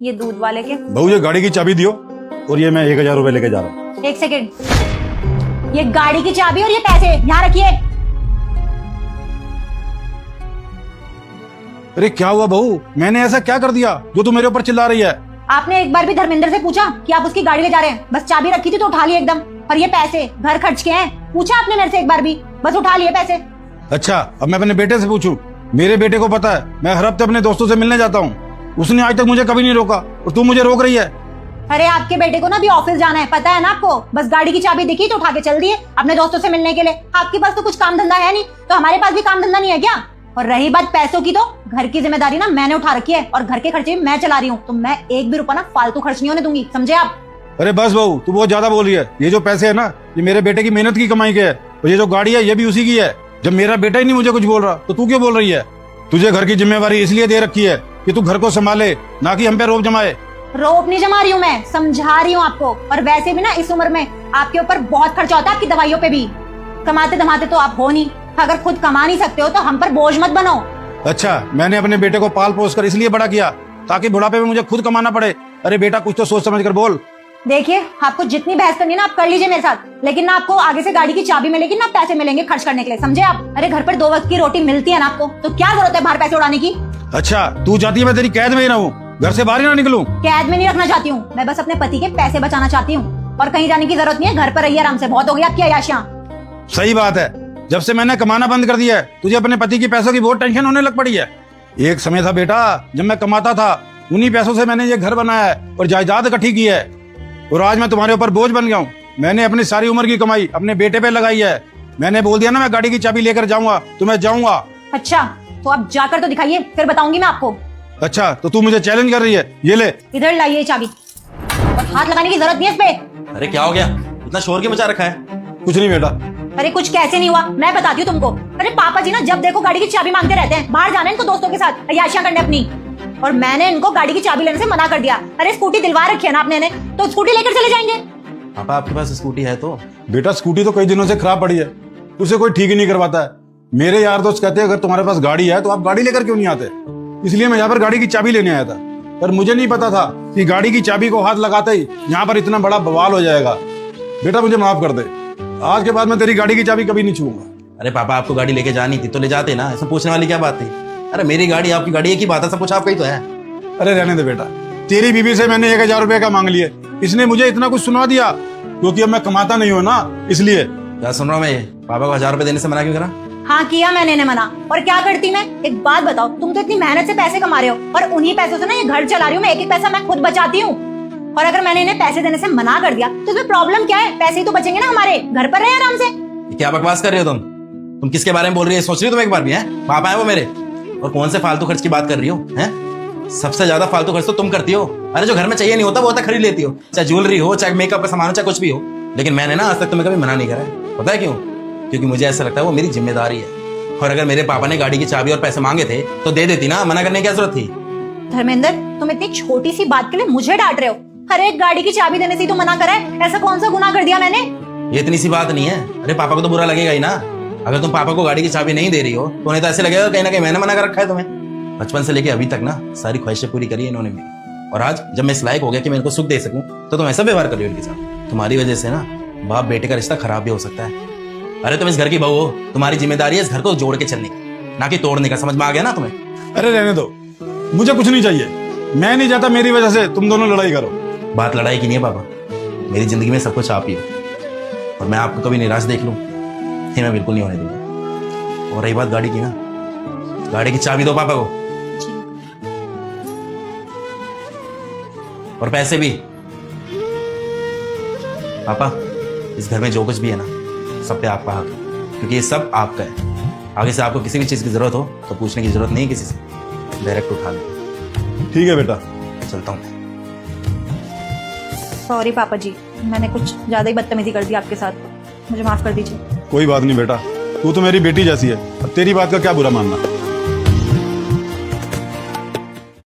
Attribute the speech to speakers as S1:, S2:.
S1: ये दूध वाले के।
S2: बहू ये गाड़ी की चाबी दियो और ये मैं 1000 रुपए लेके जा रहा हूँ।
S1: एक सेकेंड, ये गाड़ी की चाबी और ये पैसे यहाँ रखिए।
S2: अरे क्या हुआ बहू, मैंने ऐसा क्या कर दिया जो तू मेरे ऊपर चिल्ला रही है?
S1: आपने एक बार भी धर्मेंद्र से पूछा कि आप उसकी गाड़ी ले जा रहे हैं? बस चाबी रखी थी तो उठा लिए एकदम। और ये पैसे घर खर्च के हैं, पूछा आपने मेरे से एक बार भी? बस उठा लिए पैसे।
S2: अच्छा अब मैं अपने बेटे से पूछूं? मेरे बेटे को पता है मैं हर हफ्ते अपने दोस्तों से मिलने जाता हूँ, उसने आज तक मुझे कभी नहीं रोका और तू मुझे रोक रही है।
S1: अरे आपके बेटे को ना भी ऑफिस जाना है, पता है ना आपको? बस गाड़ी की चाबी दिखी तो उठा के चल दिए अपने दोस्तों से मिलने के लिए। आपके पास तो कुछ काम धंधा है नहीं, तो हमारे पास भी काम धंधा नहीं है क्या? और रही बात पैसों की, तो घर की जिम्मेदारी ना मैंने उठा रखी है और घर के खर्चे भी मैं चला रही हूँ, तो मैं एक भी रुपया ना फालतू खर्च नहीं होने दूंगी, समझे आप?
S2: अरे बस बहू तू बहुत ज्यादा बोल रही है। ये जो पैसे है ना ये मेरे बेटे की मेहनत की कमाई के है और ये जो गाड़ी है ये भी उसी की है। जब मेरा बेटा ही नहीं मुझे कुछ बोल रहा तो तू क्यों बोल रही है? तुझे घर की जिम्मेवारी इसलिए दे रखी है कि तू घर को संभाले, ना कि हम पे रोब जमाए।
S1: रोप नहीं जमा रही हूँ मैं, समझा रही हूँ आपको। और वैसे भी ना इस उम्र में आपके ऊपर बहुत खर्चा होता है आपकी दवाइयों पे भी। कमाते धमाते तो आप हो नहीं, अगर खुद कमा नहीं सकते हो तो हम पर बोझ मत बनो।
S2: अच्छा मैंने अपने बेटे को पाल पोस कर इसलिए बड़ा किया ताकि बुढ़ापे में मुझे खुद कमाना पड़े। अरे बेटा कुछ तो सोच समझ कर बोल।
S1: देखिए आपको जितनी बहस करनी है ना आप कर लीजिए मेरे साथ, लेकिन ना आपको आगे से गाड़ी की चाबी मिलेगी ना पैसे मिलेंगे खर्च करने के लिए, समझे आप? अरे घर पर 2 वक्त की रोटी मिलती है ना आपको, तो क्या जरूरत है बाहर पैसे उड़ाने की?
S2: अच्छा तू चाहती है मैं तेरी कैद में ही रहूं, घर से बाहर ही ना निकलूं?
S1: कैद में नहीं रखना चाहती हूँ मैं, बस अपने पति के पैसे बचाना चाहती हूँ। और कहीं जाने की जरूरत नहीं है, घर पर रहिए आराम से, बहुत हो गई आपकी अय्याशियां।
S2: सही बात है, जब से मैंने कमाना बंद कर दिया है तुझे अपने पति की पैसों की बहुत टेंशन होने लग पड़ी है। एक समय था बेटा जब मैं कमाता था, उन्हीं पैसों से मैंने ये घर बनाया है और जायदाद इकट्ठी की है, और आज मैं तुम्हारे ऊपर बोझ बन गया हूँ। मैंने अपनी सारी उम्र की कमाई अपने बेटे पे लगाई है। मैंने बोल दिया ना मैं गाड़ी की चाबी लेकर जाऊंगा तो मैं जाऊंगा।
S1: अच्छा तो आप जाकर तो दिखाइए, फिर बताऊंगी मैं आपको।
S2: अच्छा तो तू मुझे चैलेंज कर रही है? ये ले,
S1: इधर लाइए चाबी, और हाथ लगाने की जरूरत नहीं है इस पे।
S3: अरे क्या हो गया, इतना शोर क्यों मचा रखा है?
S2: कुछ नहीं बेटा।
S1: अरे कुछ कैसे नहीं हुआ, मैं बताती हूँ तुमको। अरे पापा जी ना जब देखो गाड़ी की चाबी मांगते रहते हैं, बाहर जाना है इनको दोस्तों के साथ अय्याशियां करने अपनी, और मैंने इनको गाड़ी की चाबी लेने से मना कर दिया। अरे स्कूटी दिलवा रखी है ना आपने ने, तो स्कूटी लेकर चले जाएंगे।
S3: पापा आपके पास स्कूटी है तो?
S2: बेटा स्कूटी तो कई दिनों से खराब पड़ी है, उसे कोई ठीक ही नहीं करवाता है। मेरे यार दोस्त कहते हैं अगर तुम्हारे पास गाड़ी है तो आप गाड़ी लेकर क्यों नहीं आते, इसलिए मैं यहाँ पर गाड़ी की चाबी लेने आया था। पर मुझे नहीं पता था कि गाड़ी की चाबी को हाथ लगाते ही यहाँ पर इतना बड़ा बवाल हो जाएगा। बेटा मुझे माफ कर दे, आज के बाद मैं तेरी गाड़ी की चाबी कभी नहीं छूऊंगा।
S3: अरे पापा आपको गाड़ी लेके जानी थी तो ले जाते ना, इसमें पूछने वाली क्या बात थी? अरे मेरी गाड़ी आपकी गाड़ी एक ही बात है, सब कुछ आपका ही तो है।
S2: अरे रहने दे बेटा, तेरी बीवी से मैंने 1000 रुपए का मांग लिए, इसने मुझे इतना कुछ सुना दिया क्योंकि अब मैं कमाता नहीं हूँ ना, इसलिए।
S3: क्या सुन रहा हूँ मैं? पापा को 1000 रुपए देने से मना क्यों करा?
S1: हाँ किया मैंने ने मना, और क्या करती मैं? एक बात बताओ, तुम तो इतनी मेहनत से पैसे कमा रहे हो और उन्हीं पैसों से ना ये घर चला रही हूँ मैं, एक एक पैसा मैं खुद बचाती हूँ। और अगर मैंने इन्हें पैसे देने से मना कर दिया तो इसमें प्रॉब्लम क्या है? पैसे ही तो बचेंगे ना हमारे, घर पर रहे आराम से।
S3: ये क्या बकवास कर रही हो तुम किसके बारे में बोल रही है? सोच रही हो तुम एक बार भी? है पापा है वो मेरे, और कौन से फालतू खर्च की बात कर रही हो? हैं सबसे ज्यादा फालतू खर्च तो तुम करती हो। अरे जो घर में चाहिए नहीं होता वो होता खरीद लेती हो, चाहे ज्वेलरी हो, चाहे मेकअप का सामान हो, चाहे कुछ भी हो। लेकिन मैंने ना आज तक तुम्हें कभी मना नहीं करा है, पता है क्यों? क्योंकि मुझे ऐसा लगता है वो मेरी जिम्मेदारी है। और अगर मेरे पापा ने गाड़ी की चाबी और पैसे मांगे थे तो दे देती ना, मना करने की क्या जरूरत थी?
S1: धर्मेंद्र तुम इतनी छोटी सी बात के लिए मुझे डांट रहे हो? हर एक गाड़ी की चाबी देने से ही तो मना करा है, ऐसा कौन सा गुनाह कर दिया मैंने?
S3: ये इतनी सी बात नहीं है। अरे पापा को तो बुरा लगेगा ही ना। अगर तुम पापा को गाड़ी की चाबी नहीं दे रही हो तो उन्हें तो ऐसे लगेगा कहीं ना कहीं मैंने मना कर रखा है तुम्हें। बचपन से लेके अभी तक ना सारी ख्वाहिशें पूरी करी है इन्होंने मेरी, और आज जब मैं इस लायक हो गया कि मैं इनको सुख दे सकूं तो तुम ऐसा व्यवहार कर रही हो इनके साथ। तुम्हारी वजह से ना बाप बेटे का रिश्ता खराब भी हो सकता है। अरे तुम इस घर की बहू हो, तुम्हारी जिम्मेदारी है इस घर को जोड़ के चलने की, ना कि तोड़ने का। समझ में आ गया ना तुम्हें?
S2: अरे रहने दो, मुझे कुछ नहीं चाहिए। मैं नहीं चाहता मेरी वजह से तुम दोनों लड़ाई करो।
S3: बात लड़ाई की नहीं है पापा, मेरी जिंदगी में सब कुछ आप ही हो, और मैं आपको कभी निराश देख लूं ये मैं बिल्कुल नहीं होने दूंगा। और रही बात गाड़ी की ना, गाड़ी की चाबी दो पापा को, और पैसे भी। पापा इस घर में जो कुछ भी है ना सब पे आपका हक है, क्योंकि ये सब आपका है। आगे से आपको किसी भी चीज की जरूरत हो तो पूछने की जरूरत नहीं है किसी से, डायरेक्ट उठा लो।
S2: ठीक है बेटा,
S3: चलता हूँ।
S1: सॉरी पापा जी, मैंने कुछ ज्यादा ही बदतमीजी कर दी आपके साथ, मुझे माफ कर दीजिए।
S2: कोई बात नहीं बेटा, तू तो मेरी बेटी जैसी है, अब तेरी बात का क्या बुरा मानना।